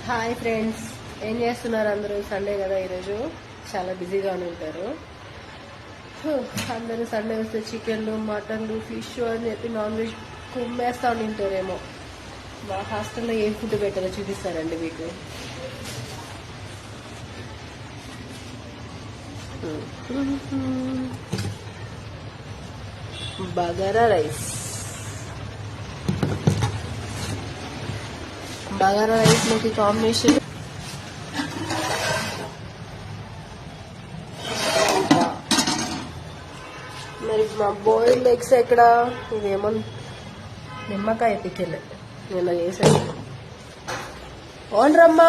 Hi friends, ఏం చేస్తున్నారు అందరూ? సండే కదా ఈరోజు, చాలా బిజీగానే ఉంటారు అందరూ. సండే వస్తే చికెన్లు, మటన్లు, ఫిష్ అని చెప్పి నాన్ వెజ్ కుమ్మేస్తా ఉంటారేమో. మా హాస్టల్లో ఏం ఫుడ్ పెట్టారో చూపిస్తారండి మీకు. బగారా రైస్, బగారా రైస్ లోకి కాంబినేషన్ మరి మా బాయిల్డ్ ఎగ్స్ ఎక్కడ? ఇదేమో నిమ్మకాయ పికిల్ నిన్న చేశాను. ఓన్రమ్మా,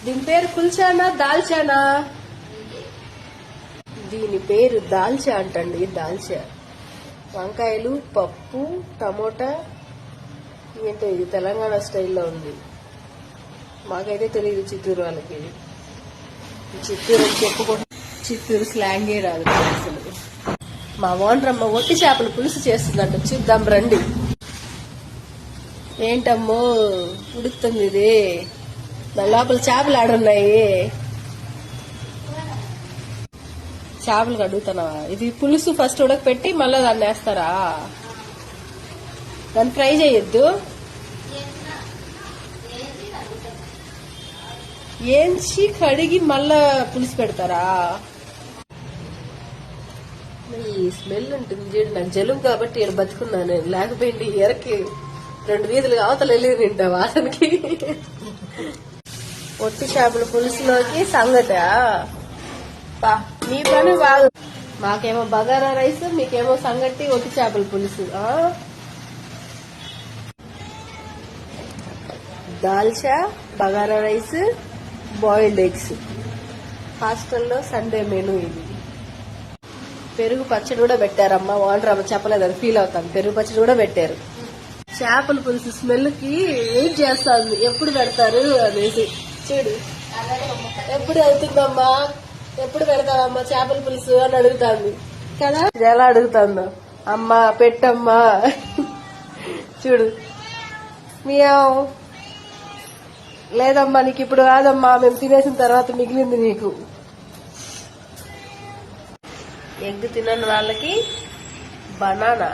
దీని పేరు కుల్చానా దాల్చానా? దీని పేరు దాల్చా అంటండి. దాల్చా, వంకాయలు, పప్పు, టమోటా. ఏంటో ఇది తెలంగాణ స్టైల్లో ఉంది, మాకైతే తెలియదు చిత్తూరు వాళ్ళకి. చిత్తూరు చెప్పుకుంటే చిత్తూరు స్లాంగే రాదు అసలు. మా ఓనరమ్మ ఒట్టి చేపల పులుసు చేస్తుందంట, చూద్దాం రండి. ఏంటమ్మో ఉడుకుతుంది ఇది, దాని లోపల చేపలు ఆడున్నాయి. చేపలు కడుగుతున్నావా? ఇది పులుసు ఫస్ట్ ఉడకపెట్టి మళ్ళీ దాన్ని వేస్తారా? దాన్ని ఫ్రై చేయొద్దు, ఏంచి కడిగి మళ్ళా పులుసు పెడతారా? ఈ స్మెల్ ఉంటుంది చూడు, నాకు జలుబు కాబట్టి ఇక్కడ బతుకున్నాను. లేకపోయింది ఎరకి 2 వీధులు అవతల వెళ్ళి తింటా వాసనకి. ఒట్టి చేపల పులుసులోకి సంగట. మీ పని బాగు. మాకేమో బగారా రైస్, మీకేమో సంగటి, ఒట్టి చేపల పులుసు. Dalcha, bagara rice, boiled eggs. హాస్టల్లో సండే మెనూ ఇది. పెరుగు పచ్చడి కూడా పెట్టారమ్మా. ఓనర్ అమ్మ చెప్పలేదు, అది ఫీల్ అవుతాను. పెరుగు పచ్చడి కూడా పెట్టారు. చేపల పులుసు స్మెల్ కి వెయిట్ చేస్తాను, ఎప్పుడు పెడతారు అనేసి. చూడు, ఎప్పుడు అవుతుందమ్మా, ఎప్పుడు పెడతారమ్మా చేపల పులుసు అని అడుగుతాంది కదా. ఎలా అడుగుతాందో, అమ్మా పెట్టమ్మా. చూడు, మియావ్. లేదమ్మా నీకు ఇప్పుడు కాదమ్మా, మేము తినేసిన తర్వాత మిగిలింది నీకు. ఎగ్ తినని వాళ్ళకి బనానా.